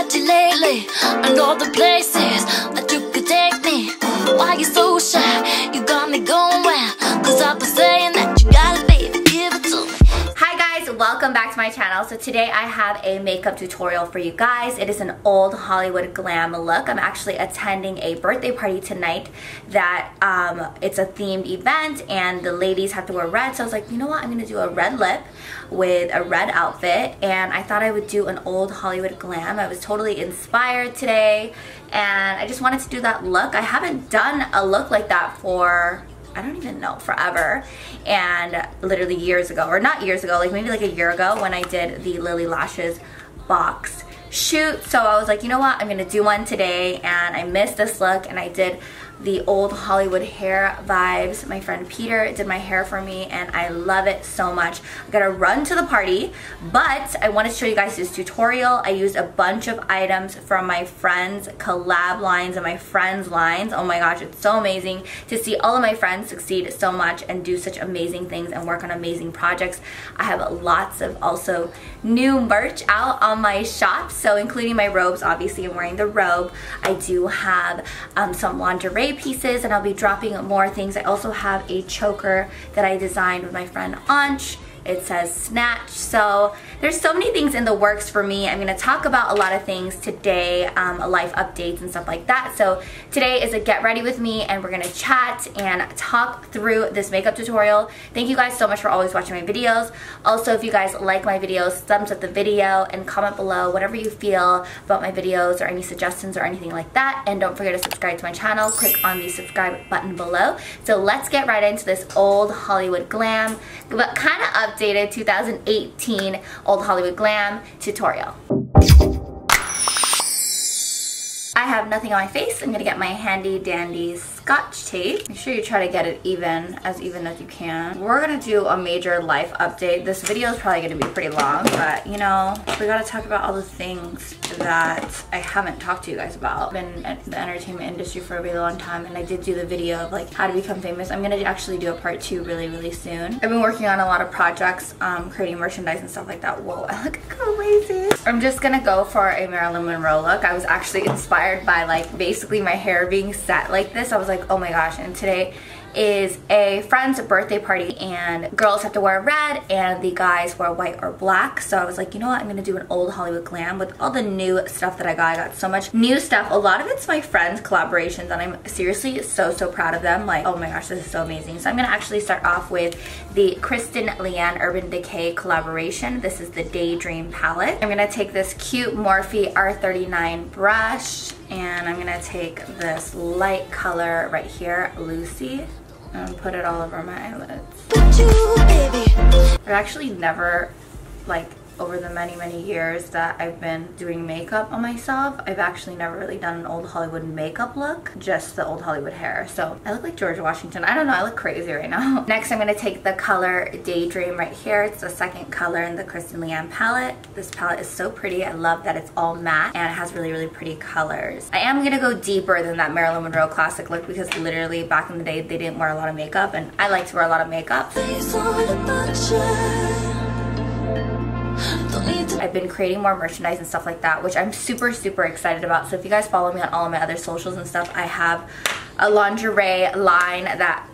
왔지 lately? I know the places that you could take me. Why you so shy? You got me going wild. Cause I've been saying that you got it, baby, give it to me. Hi guys, welcome back to my channel. So today I have a makeup tutorial for you guys. It is an old Hollywood glam look. I'm actually attending a birthday party tonight that it's a themed event and the ladies have to wear red. So I was like, you know what, I'm gonna do a red lip with a red outfit, and I thought I would do an old Hollywood glam. I was totally inspired today and I just wanted to do that look. I haven't done a look like that for, I don't even know, forever. And literally years ago, or not years ago, like maybe like a year ago when I did the Lily Lashes box shoot. So I was like, you know what, I'm gonna do one today, and I missed this look and I did the old Hollywood hair vibes. My friend Peter did my hair for me and I love it so much. I gotta run to the party, but I want to show you guys this tutorial. I used a bunch of items from my friends' collab lines and my friends' lines. Oh my gosh, it's so amazing to see all of my friends succeed so much and do such amazing things and work on amazing projects. I have lots of also new merch out on my shop, so including my robes. Obviously I'm wearing the robe. I do have some lingerie pieces, and I'll be dropping more things. I also have a choker that I designed with my friend Anch. It says Snatch. So there's so many things in the works for me. I'm going to talk about a lot of things today, life updates and stuff like that. So today is a get ready with me and we're going to chat and talk through this makeup tutorial. Thank you guys so much for always watching my videos. Also, if you guys like my videos, thumbs up the video and comment below whatever you feel about my videos or any suggestions or anything like that. And don't forget to subscribe to my channel. Click on the subscribe button below. So let's get right into this old Hollywood glam, but kind of updated 2018 old Hollywood glam tutorial. I have nothing on my face. I'm gonna get my handy dandy Scotch tape. Make sure you try to get it even as you can. We're gonna do a major life update. This video is probably gonna be pretty long, but you know, we gotta talk about all the things that I haven't talked to you guys about. I've been in the entertainment industry for a really long time, and I did do the video of like how to become famous. I'm gonna actually do a part 2 really soon. I've been working on a lot of projects, creating merchandise and stuff like that. Whoa, I look crazy. I'm just gonna go for a Marilyn Monroe look. I was actually inspired by like basically my hair being set like this. I was like, oh my gosh. And today is a friend's birthday party and girls have to wear red and the guys wear white or black. So I was like, you know what, I'm gonna do an old Hollywood glam with all the new stuff that I got. I got so much new stuff. A lot of it's my friends' collaborations and I'm seriously so proud of them. Like, oh my gosh, this is so amazing. So I'm gonna actually start off with the Kristen Leanne Urban Decay collaboration. This is the Daydream palette. I'm gonna take this cute Morphe R39 brush and I'm gonna take this light color right here, Lucy, and put it all over my eyelids. I've actually never, like, over the many years that I've been doing makeup on myself, I've actually never really done an old Hollywood makeup look, just the old Hollywood hair. So I look like George Washington. I don't know, I look crazy right now. Next, I'm gonna take the color Daydream right here. It's the second color in the Kristen Leanne palette. This palette is so pretty. I love that it's all matte and it has really pretty colors. I am gonna go deeper than that Marilyn Monroe classic look because literally back in the day they didn't wear a lot of makeup and I like to wear a lot of makeup. I've been creating more merchandise and stuff like that, which I'm super excited about. So if you guys follow me on all of my other socials and stuff, I have a lingerie line that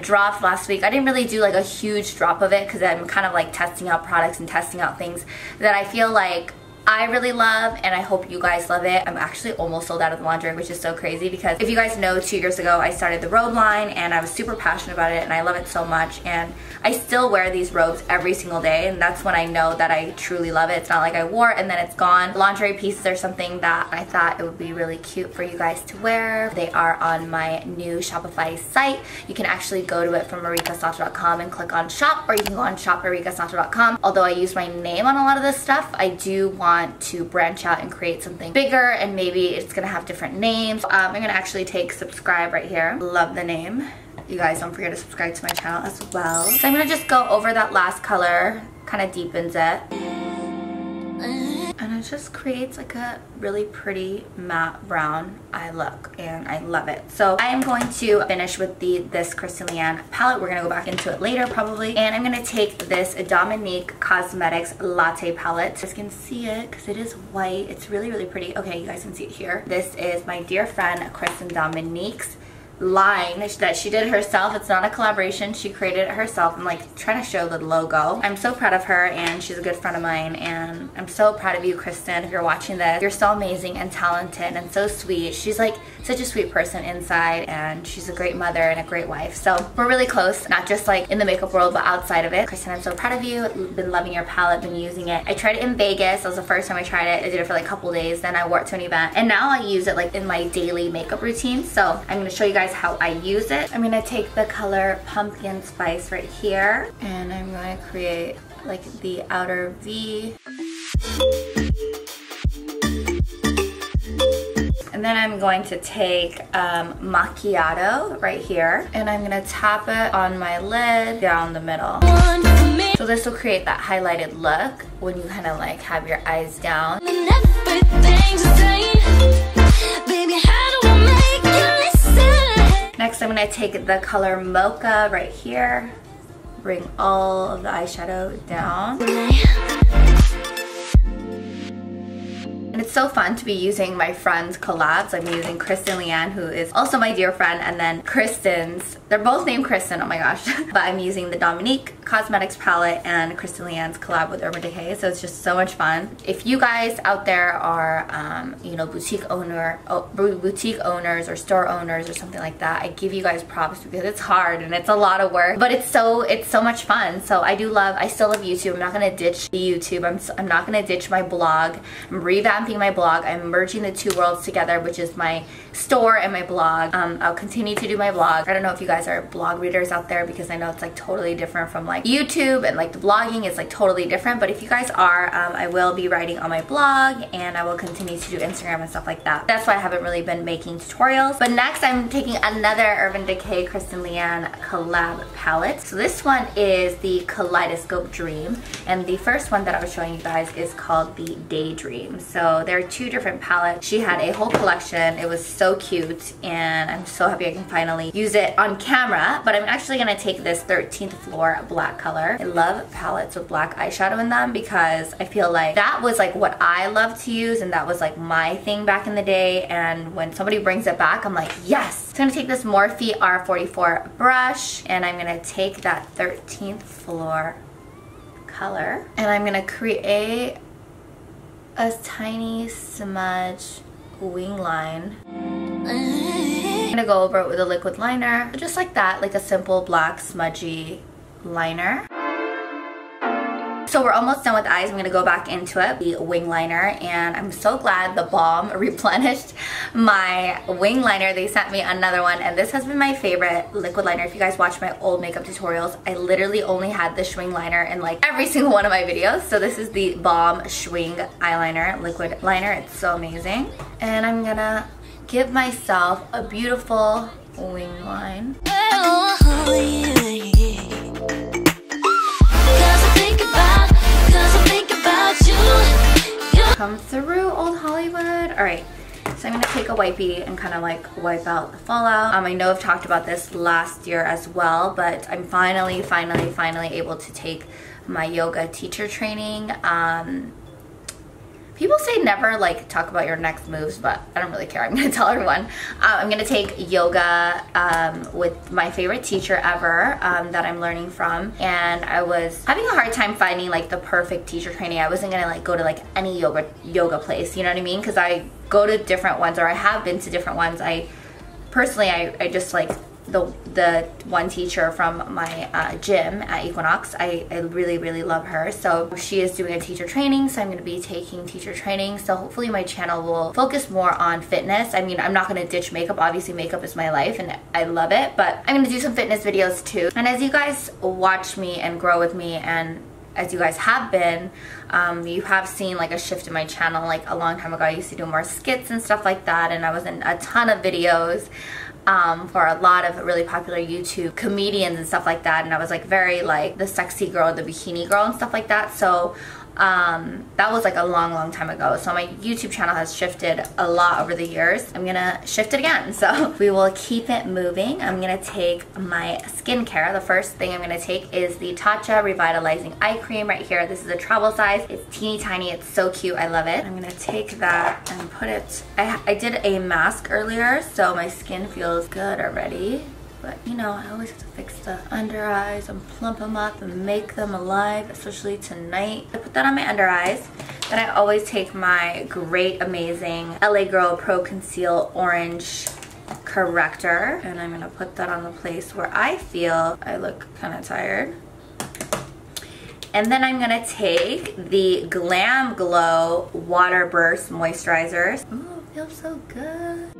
dropped last week. I didn't really do like a huge drop of it because I'm kind of like testing out products and testing out things that I feel like I really love and I hope you guys love it. I'm actually almost sold out of the lingerie, which is so crazy because if you guys know, 2 years ago I started the robe line and I was super passionate about it and I love it so much, and I still wear these robes every single day, and that's when I know that I truly love it. It's not like I wore it and then it's gone. Lingerie pieces are something that I thought it would be really cute for you guys to wear. They are on my new Shopify site. You can actually go to it from arikasato.com and click on shop, or you can go on shop@arikasato.com. Although I use my name on a lot of this stuff, I do want to branch out and create something bigger, and maybe it's gonna have different names. I'm gonna actually take subscribe right here. Love the name. You guys don't forget to subscribe to my channel as well. So I'm gonna just go over that last color, kind of deepens it. and it just creates like a really pretty matte brown eye look, and I love it. So I am going to finish with this Kristen Leanne palette. We're gonna go back into it later probably, and I'm gonna take this Dominique Cosmetics Latte palette. You guys can see it because it is white. It's really, really pretty. Okay, you guys can see it here. This is my dear friend Kristen Dominique's line that she did herself. It's not a collaboration, she created it herself. I'm like trying to show the logo. I'm so proud of her, and she's a good friend of mine, and I'm so proud of you, Kristen. If you're watching this, you're so amazing and talented and so sweet. She's like such a sweet person inside, and she's a great mother and a great wife. So we're really close, not just like in the makeup world but outside of it. Kristen, I'm so proud of you. Been loving your palette, been using it. I tried it in Vegas. That was the first time I tried it. I did it for like a couple days, then I wore it to an event, and now I use it like in my daily makeup routine. So I'm going to show you guys how I use it. I'm gonna take the color Pumpkin Spice right here, and I'm going to create like the outer V. And then I'm going to take Macchiato right here, and I'm gonna tap it on my lid down the middle. So this will create that highlighted look when you kind of like have your eyes down. Next, I'm going to take the color Mocha right here, bring all of the eyeshadow down. And it's so fun to be using my friends' collabs. I'm using Kristen Leanne, who is also my dear friend, and then Kristen's, they're both named Kristen, oh my gosh. But I'm using the Dominique Cosmetics palette and Kristen Leanne's collab with Urban Decay, so it's just so much fun. If you guys out there are, you know, boutique owners or store owners or something like that, I give you guys props because it's hard and it's a lot of work, but it's so much fun. So I still love YouTube. I'm not gonna ditch the YouTube. I'm not gonna ditch my blog. I'm revamping my blog. I'm merging the two worlds together, which is my store and my blog. I'll continue to do my blog. I don't know if you guys are blog readers out there, because I know it's like totally different from like YouTube, and like the blogging is like totally different. But if you guys are, I will be writing on my blog, and I will continue to do Instagram and stuff like that. That's why I haven't really been making tutorials. But next, I'm taking another Urban Decay Kristen Leanne collab palette. So this one is the Kaleidoscope Dream, and the first one that I was showing you guys is called the Daydream. So there are two different palettes. She had a whole collection. It was so cute, and I'm so happy I can finally use it on camera. But I'm actually gonna take this 13th Floor black color. I love palettes with black eyeshadow in them because I feel like that was like what I love to use, and that was like my thing back in the day, and when somebody brings it back, I'm like, yes! So I'm gonna take this Morphe R44 brush, and I'm gonna take that 13th Floor color, and I'm gonna create a tiny smudge wing line. I'm gonna go over it with a liquid liner, just like that, like a simple black smudgy liner. So we're almost done with the eyes. I'm gonna go back into it, the wing liner, and I'm so glad the Balm replenished my wing liner. They sent me another one, and this has been my favorite liquid liner. If you guys watch my old makeup tutorials, I literally only had the Schwing liner in like every single one of my videos. So this is the Balm Schwing eyeliner, liquid liner. It's so amazing. And I'm gonna give myself a beautiful wing line. Come through, old Hollywood. All right, so I'm gonna take a wipey and kind of like wipe out the fallout. I know I've talked about this last year as well, but I'm finally able to take my yoga teacher training. People say never like talk about your next moves, but I don't really care. I'm gonna tell everyone. I'm gonna take yoga with my favorite teacher ever that I'm learning from, and I was having a hard time finding like the perfect teacher training. I wasn't gonna like go to like any yoga place, you know what I mean? Because I go to different ones, or I have been to different ones. I just like the one teacher from my gym at Equinox. I really love her. So she is doing a teacher training, so I'm going to be taking teacher training. So hopefully my channel will focus more on fitness. I mean, I'm not going to ditch makeup. Obviously makeup is my life and I love it, but I'm going to do some fitness videos too. And as you guys watch me and grow with me, and as you guys have been, you have seen like a shift in my channel. Like a long time ago, I used to do more skits and stuff like that, and I was in a ton of videos for a lot of really popular YouTube comedians and stuff like that, and I was like very like the sexy girl, the bikini girl and stuff like that. So That was like a long time ago. So my YouTube channel has shifted a lot over the years. I'm gonna shift it again. So we will keep it moving. I'm gonna take my skincare. The first thing I'm gonna take is the Tarte Revitalizing Eye Cream right here. This is a travel size. It's teeny tiny. It's so cute. I love it. I'm gonna take that and put it. I did a mask earlier, so my skin feels good already. But you know, I always have to fix the under eyes and plump them up and make them alive, especially tonight. I put that on my under eyes. Then I always take my great, amazing LA Girl Pro Conceal Orange Corrector. And I'm gonna put that on the place where I feel I look kind of tired. And then I'm gonna take the GLAM Glow Water Burst Moisturizers. Ooh, it feels so good.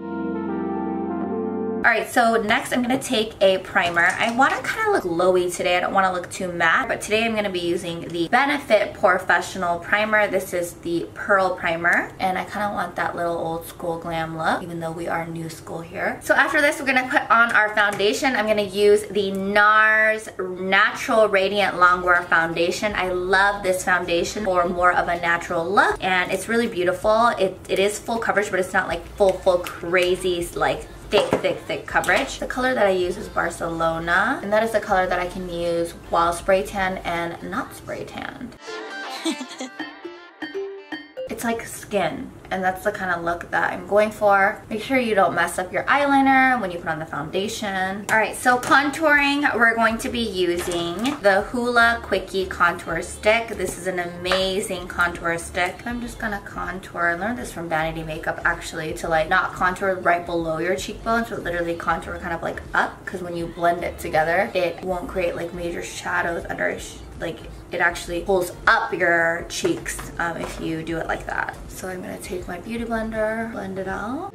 Alright, so next I'm going to take a primer. I want to kind of look glowy today. I don't want to look too matte, but today I'm going to be using the Benefit Professional Primer. This is the Pearl Primer, and I kind of want that little old school glam look, even though we are new school here. So after this, we're going to put on our foundation. I'm going to use the NARS Natural Radiant Longwear Foundation. I love this foundation for more of a natural look, and it's really beautiful. It is full coverage, but it's not like full crazy, like thick coverage. The color that I use is Barcelona, and that is the color that I can use while spray tan and not spray tanned. It's like skin, and that's the kind of look that I'm going for. Make sure you don't mess up your eyeliner when you put on the foundation. Alright, so contouring, we're going to be using the Hoola Quickie Contour Stick. This is an amazing contour stick. I'm just gonna contour. I learned this from Vanity Makeup actually, to like not contour right below your cheekbones, but literally contour kind of like up, because when you blend it together, it won't create like major shadows under like it actually pulls up your cheeks if you do it like that. So I'm gonna take my beauty blender, blend it out.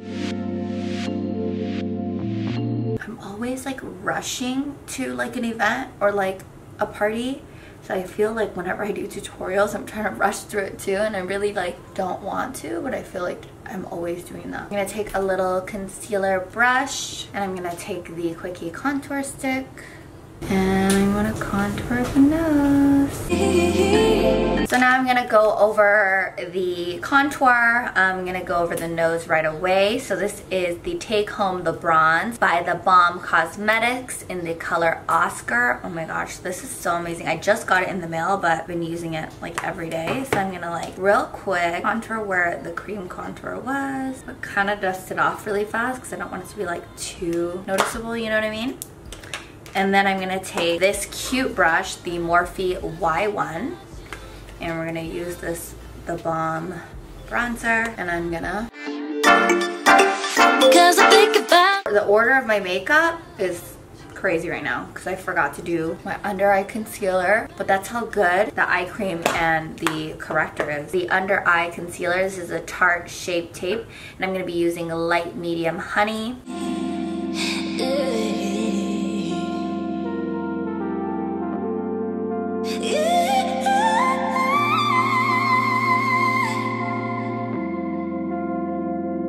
I'm always like rushing to like an event or like a party, so I feel like whenever I do tutorials, I'm trying to rush through it too, and I really like don't want to, but I feel like I'm always doing that. I'm gonna take a little concealer brush, and I'm gonna take the Quickie contour stick, and I'm gonna contour the nose. So now I'm gonna go over the contour. I'm gonna go over the nose right away. So this is the Take Home the Bronze by the Balm Cosmetics in the color Oscar. Oh my gosh, this is so amazing. I just got it in the mail, but I've been using it like every day. So I'm gonna like real quick contour where the cream contour was, but kind of dust it off really fast because I don't want it to be like too noticeable, you know what I mean? And then I'm gonna take this cute brush, the Morphe Y1, and we're gonna use this, the Balm bronzer, and I'm gonna... The order of my makeup is crazy right now because I forgot to do my under eye concealer, but that's how good the eye cream and the corrector is. The under eye concealer, this is a Tarte Shape Tape, and I'm gonna be using light medium honey.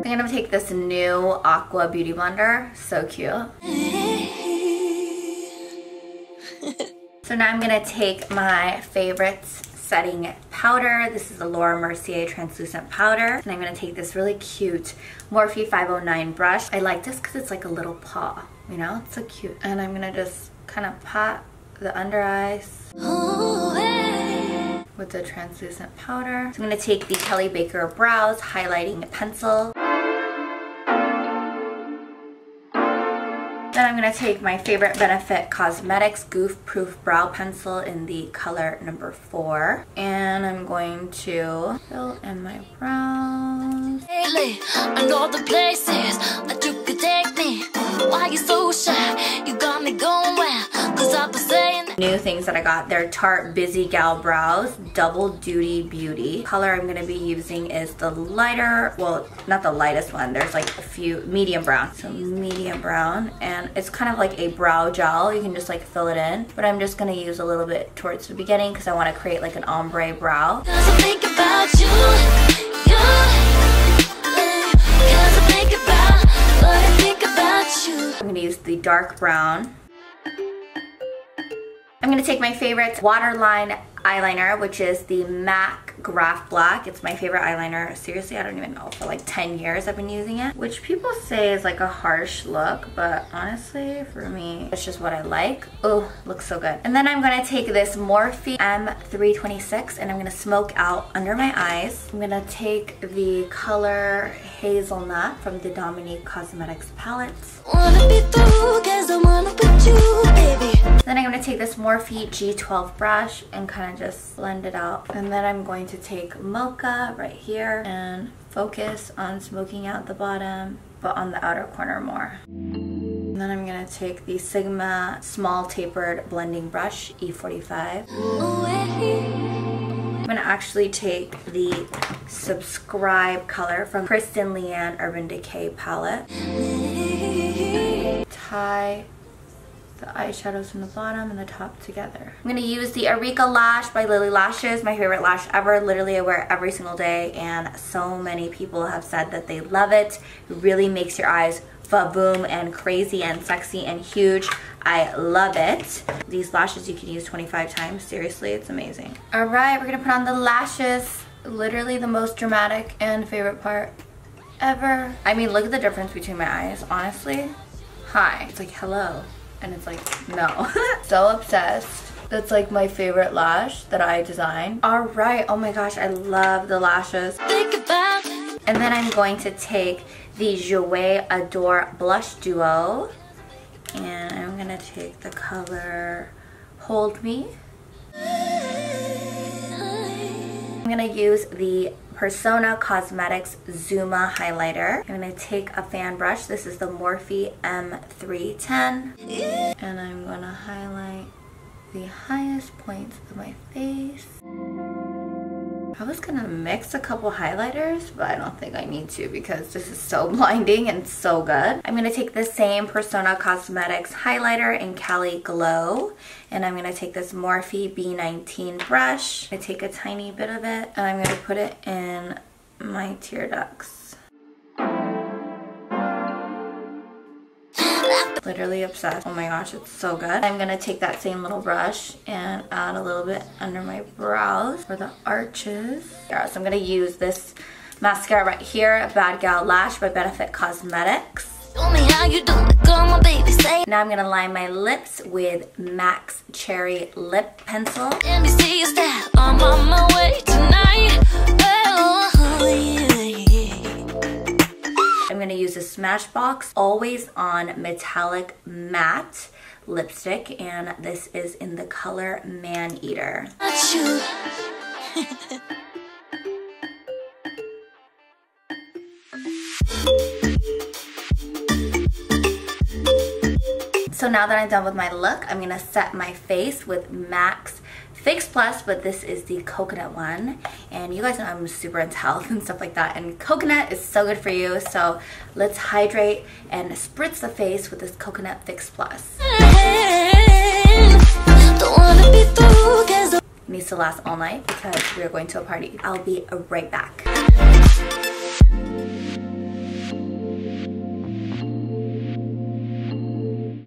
I'm gonna take this new Aqua Beauty Blender, so cute. So now I'm gonna take my favorites setting powder. This is the Laura Mercier translucent powder, and I'm gonna take this really cute Morphe 509 brush. I like this because it's like a little paw, you know, it's so cute. And I'm gonna just kind of pat the under eyes with the translucent powder. So I'm gonna take the Kelly Baker Brows highlighting pencil. Then I'm going to take my favorite Benefit Cosmetics Goof Proof Brow Pencil in the color number 4. And I'm going to fill in my brows. I know the places that you could take me. Why you so shy? You got me going well, 'cause I've been saying that. New things that I got, they're Tarte Busy Gal Brows Double Duty Beauty. Color I'm going to be using is the lighter, well, not the lightest one. There's like a few medium brown. So medium brown, and it's kind of like a brow gel. You can just like fill it in, but I'm just going to use a little bit towards the beginning because I want to create like an ombre brow. 'Cause I think about you, Cause I think about what I think about you. I'm going to use the dark brown. I'm going to take my favorite Waterline eyeliner, which is the MAC Graph Black. It's my favorite eyeliner. Seriously, I don't even know. For like 10 years I've been using it, which people say is like a harsh look, but honestly, for me, it's just what I like. Oh, looks so good. And then I'm gonna take this Morphe M326 and I'm gonna smoke out under my eyes. I'm gonna take the color Hazelnut from the Dominique Cosmetics palette. Wanna be through, 'cause I wanna put you, baby. Then I'm gonna take this Morphe G12 brush and kind of just blend it out. And then I'm going to take Mocha right here and focus on smoking out the bottom, but on the outer corner more. And then I'm gonna take the Sigma small tapered blending brush, E45. I'm gonna actually take the Subscribe color from Kristen Leanne Urban Decay palette. Tie the eyeshadows from the bottom and the top together. I'm gonna use the Arika Lash by Lily Lashes, my favorite lash ever. Literally I wear it every single day and so many people have said that they love it. It really makes your eyes fa-boom and crazy and sexy and huge. I love it. These lashes you can use 25 times. Seriously, it's amazing. All right, we're gonna put on the lashes. Literally the most dramatic and favorite part ever. I mean, look at the difference between my eyes, honestly. Hi, it's like hello, and it's like no. So obsessed. That's like my favorite lash that I designed. All right, oh my gosh, I love the lashes. Think about it. And then I'm going to take the Jouer Adore Blush Duo, and I'm gonna take the color Hold Me. I'm gonna use the Persona Cosmetics Zuma highlighter. I'm gonna take a fan brush. This is the Morphe M310. And I'm gonna highlight the highest points of my face. I was gonna mix a couple highlighters, but I don't think I need to because this is so blinding and so good. I'm gonna take the same Persona Cosmetics highlighter in Cali Glow, and I'm gonna take this Morphe B19 brush. I take a tiny bit of it, and I'm gonna put it in my tear ducts. Literally obsessed. Oh my gosh, it's so good. I'm gonna take that same little brush and add a little bit under my brows for the arches. Yeah, so I'm gonna use this mascara right here, Bad Gal Lash by Benefit Cosmetics. Show me how you do it, come on, baby, say. Now I'm gonna line my lips with MAC's Cherry Lip Pencil. Let me see your style. I'm on my way tonight. Oh, yeah. I'm gonna use a Smashbox Always On Metallic Matte lipstick, and this is in the color Man Eater. Not you. So now that I'm done with my look, I'm gonna set my face with MAC's Fix Plus, but this is the coconut one. And you guys know I'm super into health and stuff like that, and coconut is so good for you. So let's hydrate and spritz the face with this Coconut Fix Plus. It needs to last all night because we are going to a party. I'll be right back.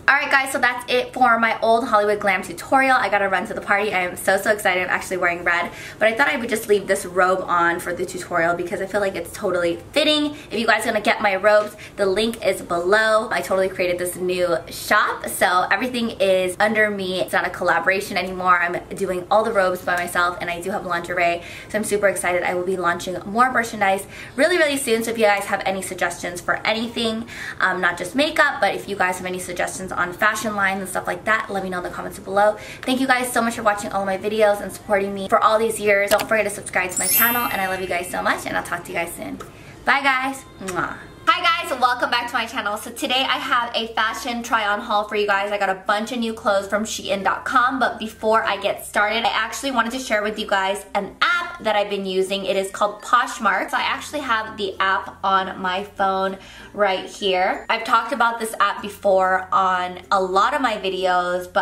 Alright guys, so that's it for my old Hollywood glam tutorial. I gotta run to the party. I am so excited. I'm actually wearing red, but I thought I would just leave this robe on for the tutorial because I feel like it's totally fitting. If you guys want to get my robes, the link is below. I totally created this new shop, so everything is under me. It's not a collaboration anymore. I'm doing all the robes by myself, and I do have lingerie, so I'm super excited. I will be launching more merchandise really soon, so if you guys have any suggestions for anything, not just makeup, but if you guys have any suggestions on fashion lines and stuff like that, let me know in the comments below. Thank you guys so much for watching all of my videos and supporting me for all these years. Don't forget to subscribe to my channel, and I love you guys so much, and I'll talk to you guys soon. Bye guys. Mwah. Hi guys, and welcome back to my channel. So today I have a fashion try on haul for you guys. I got a bunch of new clothes from Shein.com, but before I get started, I actually wanted to share with you guys an app that I've been using. It is called Poshmark. So I actually have the app on my phone right here. I've talked about this app before on a lot of my videos, but